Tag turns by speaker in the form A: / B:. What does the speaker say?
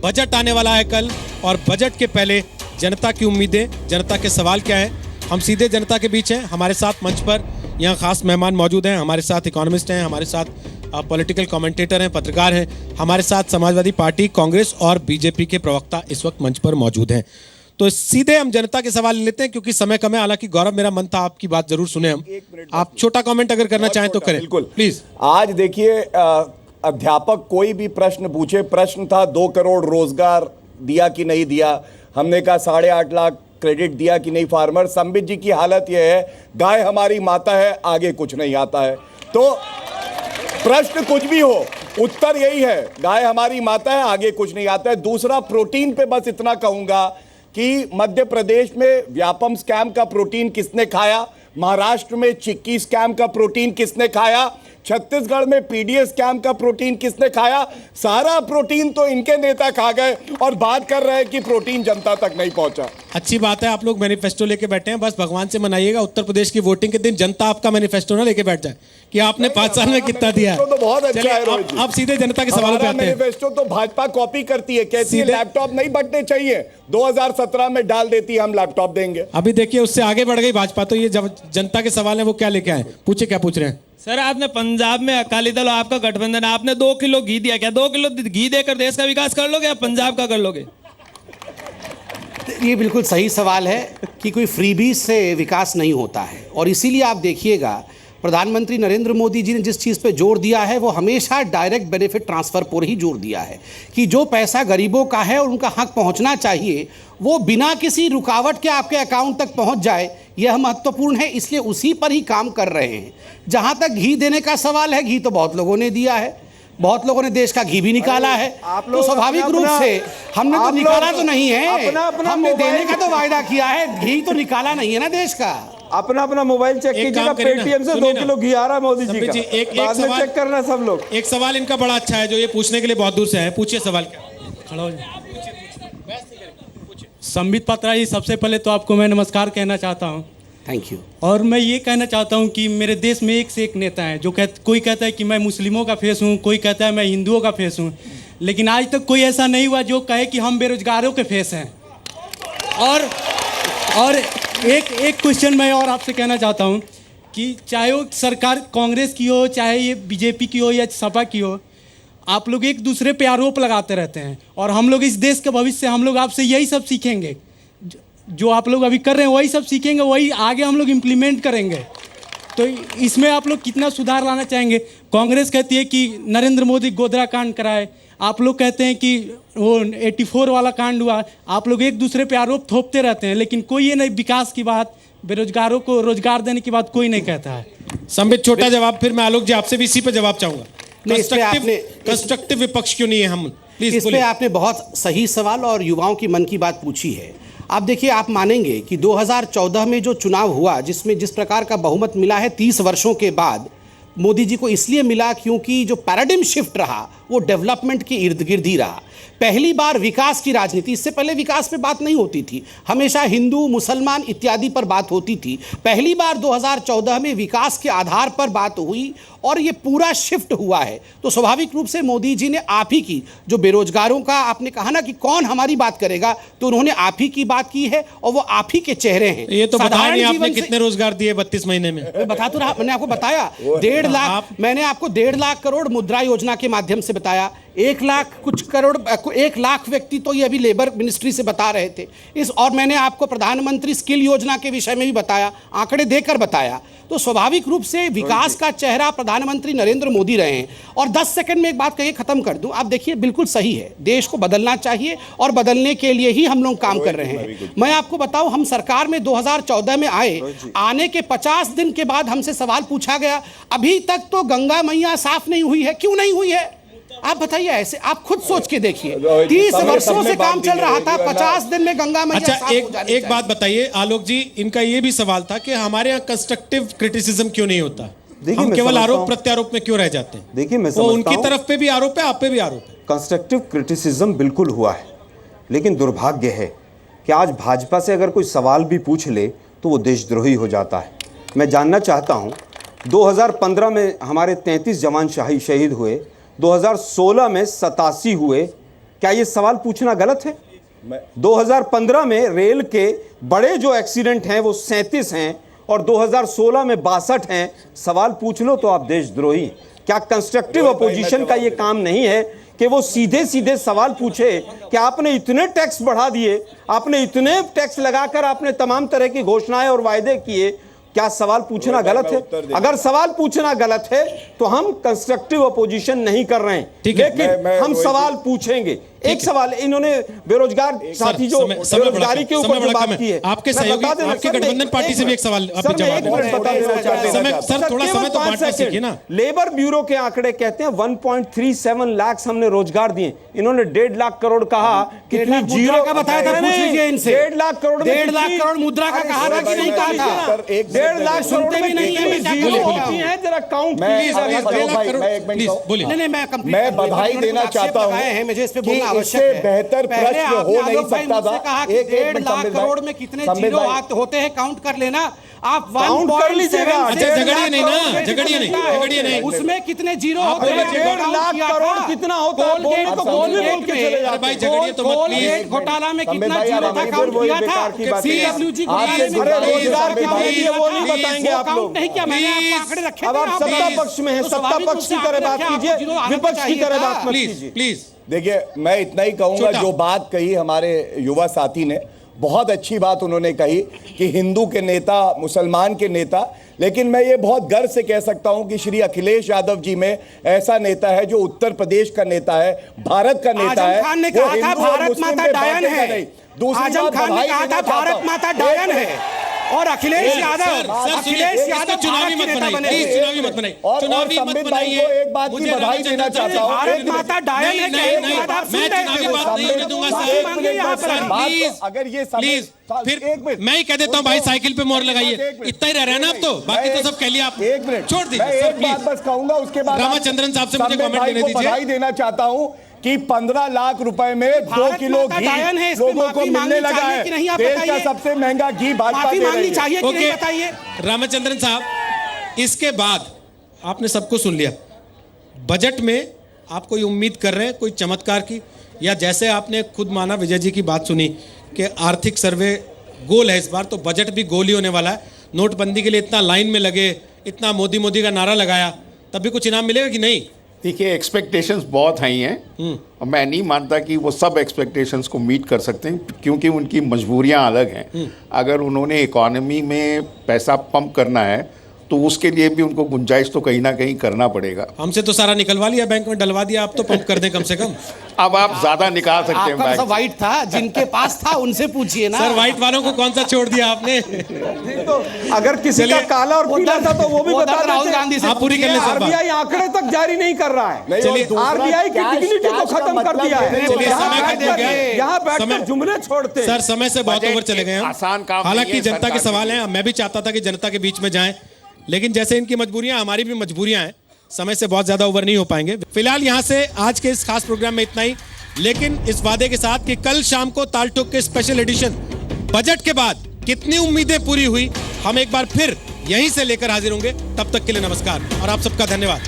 A: Budget आने वाला है कल और बजट के पहले जनता की उम्मीदें, जनता के सवाल क्या है। हम सीधे जनता के बीच हैं। हमारे साथ मंच पर यहाँ खास मेहमान मौजूद हैं। हमारे साथ इकोनॉमिस्ट हैं, हमारे साथ पॉलिटिकल कमेंटेटर हैं, पत्रकार हैं। हमारे साथ समाजवादी पार्टी, कांग्रेस और बीजेपी के प्रवक्ता इस वक्त मंच पर मौजूद हैं। तो सीधे हम जनता के सवाल लेते हैं क्योंकि समय कम है। हालांकि गौरव, मेरा मन था आपकी बात जरूर सुने हम। आप छोटा कमेंट अगर करना चाहें तो करें।
B: बिल्कुल
A: प्लीज।
B: आज देखिए, अध्यापक कोई भी प्रश्न पूछे, प्रश्न था 2 करोड़ रोजगार दिया कि नहीं दिया। हमने कहा 8.5 लाख क्रेडिट दिया कि नहीं फार्मर। संबित जी की हालत यह है, गाय हमारी माता है, आगे कुछ नहीं आता है। तो प्रश्न कुछ भी हो, उत्तर यही है, गाय हमारी माता है, आगे कुछ नहीं आता है। दूसरा, प्रोटीन पे बस इतना कहूंगा कि मध्य प्रदेश में व्यापम स्कैम का प्रोटीन किसने खाया, महाराष्ट्र में चिक्की स्कैम का प्रोटीन किसने खाया, छत्तीसगढ़ में पीडीएस स्कैम का प्रोटीन किसने खाया। सारा प्रोटीन तो इनके नेता खा गए और बात कर रहे हैं कि प्रोटीन जनता तक नहीं पहुंचा।
A: अच्छी बात है, आप लोग मैनिफेस्टो लेके बैठे हैं। बस भगवान से मनाइएगा उत्तर प्रदेश की वोटिंग के दिन जनता आपका मैनिफेस्टो ना लेके बैठ जाए कि आपने 5 साल में कितना दिया है।
B: तो बहुत अच्छा है रोहित जी।
A: अब सीधे जनता के सवालों पे आते हैं।
B: मैनिफेस्टो तो भाजपा कॉपी करती है, कहती है लैपटॉप नहीं बंटने चाहिए, 2017 में डाल देती है हम लैपटॉप देंगे।
A: अभी देखिए उससे आगे बढ़ गई भाजपा। तो ये जब जनता के सवाल है वो क्या लेके आए, पूछे क्या पूछ रहे हैं।
C: सर, आपने पंजाब में अकाली दल और आपका गठबंधन, आपने 2 किलो घी दिया, क्या 2 किलो घी देकर देश का विकास कर लोगे या पंजाब का कर लोगे?
D: ये बिल्कुल सही सवाल है कि कोई फ्रीबीज से विकास नहीं होता है। और इसीलिए आप देखिएगा प्रधानमंत्री नरेंद्र मोदी जी ने जिस चीज़ पे जोर दिया है वो हमेशा डायरेक्ट बेनिफिट ट्रांसफ़र पर ही जोर दिया है कि जो पैसा गरीबों का है और उनका हक पहुंचना चाहिए वो बिना किसी रुकावट के आपके अकाउंट तक पहुंच जाए, यह महत्वपूर्ण है। इसलिए उसी पर ही काम कर रहे हैं। जहां तक घी देने का सवाल है, घी तो बहुत लोगों ने दिया है, बहुत लोगों ने देश का घी भी निकाला है। तो स्वाभाविक रूप से हमने तो निकाला तो नहीं है, हमने देने का तो वायदा किया है, घी तो निकाला नहीं है ना देश का।
E: अपना मोबाइल चेक कीजिएगा, पेटीएम से 2 किलो घी आ रहा है मोदी जी का।
A: एक
E: बाद में चेक करना सब लोग।
A: एक सवाल इनका बड़ा अच्छा है जो ये पूछने के लिए बहुत दूर से है। पूछिए सवाल क्या।
C: खड़ा हो जाए। संबित पात्रा जी, सबसे पहले तो आपको मैं नमस्कार कहना चाहता हूँ।
D: Thank you.
C: और मैं ये कहना चाहता हूँ कि मेरे देश में एक से एक नेता हैं जो कोई कहता है कि मैं मुस्लिमों का फेस हूँ, कोई कहता है मैं हिंदुओं का फेस हूँ, लेकिन आज तक कोई ऐसा नहीं हुआ जो कहे कि हम बेरोजगारों के फेस हैं। और एक क्वेश्चन मैं और आपसे कहना चाहता हूँ कि चाहे वो सरकार कांग्रेस की हो, चाहे ये बीजेपी की हो या सपा की हो, आप लोग एक दूसरे पे आरोप लगाते रहते हैं और हम लोग इस देश का भविष्य, हम लोग आपसे यही सब सीखेंगे। जो आप लोग अभी कर रहे हैं वही सब सीखेंगे, वही आगे हम लोग इम्प्लीमेंट करेंगे। तो इसमें आप लोग कितना सुधार लाना चाहेंगे? कांग्रेस कहती है कि नरेंद्र मोदी गोधरा कांड कराए, आप लोग कहते हैं कि वो 84 वाला कांड हुआ। आप लोग एक दूसरे पे आरोप थोपते रहते हैं, लेकिन कोई ये नहीं, विकास की बात, बेरोजगारों को रोजगार देने की बात कोई नहीं कहता है।
A: संबित, छोटा जवाब, फिर मैं आलोक जी आपसे भी इसी पे जवाब चाहूंगा। कंस्ट्रक्टिव विपक्ष क्यों नहीं है हम? प्लीज।
D: इस पे आपने बहुत सही सवाल और युवाओं की मन की बात पूछी है। आप देखिए, आप मानेंगे कि 2014 में जो चुनाव हुआ, जिसमें जिस प्रकार का बहुमत मिला है 30 वर्षों के बाद, मोदी जी को इसलिए मिला क्योंकि जो पैराडिम शिफ्ट रहा वो डेवलपमेंट के इर्द गिर्द ही रहा। पहली बार विकास की राजनीति, इससे पहले विकास पे बात नहीं होती थी, हमेशा हिंदू मुसलमान इत्यादि पर बात होती थी। पहली बार 2014 में विकास के आधार पर बात हुई और ये पूरा शिफ्ट हुआ है। तो स्वाभाविक रूप से मोदी जी ने आप ही की, जो बेरोजगारों का आपने कहा ना कि कौन हमारी बात करेगा, तो उन्होंने आप ही की बात की है और वो आप ही के चेहरे हैं।
A: ये तो बताया नहीं आपने कितने रोजगार दिए 32 महीने में।
D: बता तो रहा, मैंने आपको बताया 1.5 लाख, मैंने आपको 1.5 लाख करोड़ मुद्रा योजना के माध्यम से बताया। 1 लाख कुछ करोड़, 1 लाख व्यक्ति तो ये अभी लेबर मिनिस्ट्री से बता रहे थे और मैंने आपको प्रधानमंत्री स्किल योजना के विषय में भी बताया, आंकड़े देकर बताया। तो स्वाभाविक रूप से विकास का चेहरा प्रधानमंत्री नरेंद्र मोदी रहे हैं। और 10 सेकंड में एक बात कहिए, खत्म कर दूं। आप देखिए, बिल्कुल सही है, देश को बदलना चाहिए और बदलने के लिए ही हम लोग काम कर रहे हैं। मैं आपको बताऊं, हम सरकार में 2014 में आए, आने के 50 दिन के बाद हमसे सवाल पूछा गया, अभी तक तो गंगा मैया साफ नहीं हुई है, क्यों नहीं हुई है? आप बताइए, ऐसे आप खुद सोच के देखिए, 30 वर्षों से काम चल रहा था, 50 दिन में गंगा मैया साफ हो जानी
A: एक बात बताइए आलोक जी, इनका ये भी सवाल था कि हमारे यहाँ कंस्ट्रक्टिव क्रिटिसिज्म क्यों नहीं होता, हम केवल आरोप प्रत्यारोप में क्यों रह जाते हैं?
E: देखिए, मैं
A: वो उनकी तरफ पे भी आरोप है, आप पे भी आरोप है।
E: कंस्ट्रक्टिव क्रिटिसिज्म बिल्कुल हुआ है, लेकिन दुर्भाग्य है कि आज भाजपा से अगर कोई सवाल भी पूछ ले तो वो देशद्रोही हो जाता है। मैं जानना चाहता हूं, 2015 में हमारे 33 जवान शहीद हुए, 2016 में 87 हुए, क्या ये सवाल पूछना गलत है? 2015 में रेल के बड़े जो एक्सीडेंट हैं वो 37 हैं और 2016 में 62 हैं। सवाल पूछ लो तो आप देशद्रोही। क्या कंस्ट्रक्टिव अपोजिशन का ये काम नहीं है कि वो सीधे सीधे सवाल पूछे कि आपने इतने टैक्स बढ़ा दिए, आपने इतने टैक्स लगाकर आपने तमाम तरह की घोषणाएं और वायदे किए, क्या सवाल पूछना गलत है? अगर सवाल पूछना गलत है तो हम कंस्ट्रक्टिव अपोजिशन नहीं कर रहे हैं, लेकिन हम सवाल पूछेंगे। एक सवाल, इन्होंने बेरोजगार साथी जो बेरोजगारी के ऊपर जो बात की है,
A: आपके सहयोगी, आपके गठबंधन पार्टी से भी एक सवाल आप जवाब सर, थोड़ा समय तो बांटना सीखिए ना।
E: लेबर ब्यूरो के आंकड़े कहते हैं 1.37 लाख हमने रोजगार दिए, इन्होंने 1.5 लाख करोड़ कहा। कितनी जीरो
D: का बताया था, पूछ लीजिए इनसे।
E: 1.5 लाख करोड़,
D: 1.5 लाख करोड़ मुद्रा का कहा था कि नहीं कहा था?
E: 1.5 लाख
D: सुनते भी नहीं है।
E: जरा काउंट
B: मैं बधाई देना चाहता हूं,
D: मुझे इस पे बोलना
B: इससे
D: आवश्यक है।
B: बेहतर प्रश्न हो नहीं सकता था।
D: कहा कि 1.5 लाख करोड़ में कितने जीरो होते हैं, काउंट कर लेना आप।
E: काउंट कर लीजिएगा।
A: अच्छा, झगड़िए नहीं ना, झगड़िए नहीं।
D: उसमें कितने जीरो होते हैं?
E: 1.5 लाख करोड़ कितना होता है?
A: भाई झगड़िए तो मत प्लीज।
D: घोटाला में कितना जीरो था, काउंट किया था? सीडब्ल्यूजी घोटाले में
E: रोजगार कितने दिए वो नहीं बताएंगे आप लोग।
D: नहीं किया, मैंने आपको आंकड़े रखे।
E: अब आप सत्ता पक्ष में हैं, सत्ता पक्ष की तरह बात कीजिए, विपक्ष की तरह बात मत कीजिए
A: प्लीज।
B: देखिए, मैं इतना ही कहूंगा, जो बात कही हमारे युवा साथी ने, बहुत अच्छी बात उन्होंने कही कि हिंदू के नेता, मुसलमान के नेता, लेकिन मैं ये बहुत गर्व से कह सकता हूं कि श्री अखिलेश यादव जी में ऐसा नेता है जो उत्तर प्रदेश का नेता है, भारत का नेता है।
D: आजम खान ने कहा था भारत माता डायन है। आजम खान ने कहा था भारत माता डायन है। और अखिलेश यादव
A: चुनावी मत बनाइए, चुनावी मत बनाइए, चुनावी मत बनाइए।
B: एक बात की बधाई देना चाहता हूं,
D: भारत माता डायन है।
A: मैं चुनावी बात नहीं होने दूंगा सर,
B: अगर ये
A: प्लीज। फिर मैं ही कह देता हूं भाई, साइकिल पे मोहर लगाइए। इतना ही रह रहा है ना अब तो, बाकी तो सब कह लिया आप।
B: एक मिनट
A: छोड़ दीजिए सर,
B: एक बात बस कहूंगा, उसके बाद
A: रामाचंद्रन साहब से मुझे कमेंट करने दीजिए।
B: बधाई देना चाहता हूं कि 15 लाख रुपए में 2 किलो घी लोगों को मिलने लगा है। देश का सबसे महंगा घी भाजपा दे रही है।
D: ओके, बताइए
A: रामचंद्रन साहब, इसके बाद आपने सबको सुन लिया। बजट में आप कोई उम्मीद कर रहे हैं कोई चमत्कार की, या जैसे आपने खुद माना, विजय जी की बात सुनी कि आर्थिक सर्वे गोल है इस बार, तो बजट भी गोल ही होने वाला है। नोटबंदी के लिए इतना लाइन में लगे, इतना मोदी मोदी का नारा लगाया, तब भी कुछ इनाम मिलेगा कि नहीं?
F: देखिए, एक्सपेक्टेशंस बहुत हाई हैं और मैं नहीं मानता कि वो सब एक्सपेक्टेशंस को मीट कर सकते हैं, क्योंकि उनकी मजबूरियां अलग हैं। अगर उन्होंने इकोनॉमी में पैसा पंप करना है तो उसके लिए भी उनको गुंजाइश तो कहीं ना कहीं करना पड़ेगा।
A: हमसे तो सारा निकलवा लिया, बैंक में डलवा दिया, आप तो पंप कर दें कम से कम।
F: अब आप ज्यादा निकाल सकते हैं
D: आपका सब व्हाइट था, जिनके पास था उनसे पूछिए ना।
A: सर, व्हाइट वालों को कौन सा छोड़ दिया आपने?
E: तो अगर किसी का काला और पीला था तो वो भी बता
D: राहुल गांधी से
A: आप पूरी कर ले सर।
E: आरबीआई आंकड़े तक जारी नहीं कर रहा है।
A: चलिए,
E: आरबीआई की डिग्निटी को खत्म कर दिया है।
A: चलिए, समय खत्म हो गया।
E: यहाँ बैठकर जुमले छोड़ते हैं।
A: सर, समय से बहुत ओवर चले गए हम।
F: आसान काम
A: हालांकि
F: नहीं है
A: जनता के
F: सरकार
A: सवाल हैं, मैं भी चाहता था कि जनता के बीच में जाएं, लेकिन जैसे इनकी मजबूरियां, हमारी भी मजबूरियां हैं, समय से बहुत ज्यादा ओवर नहीं हो पाएंगे। फिलहाल यहां से आज के इस खास प्रोग्राम में इतना ही, लेकिन इस वादे के साथ कि कल शाम को ताल ठोक के स्पेशल एडिशन बजट के बाद कितनी उम्मीदें पूरी हुई, हम एक बार फिर यहीं से लेकर हाजिर होंगे। तब तक के लिए नमस्कार और आप सबका धन्यवाद।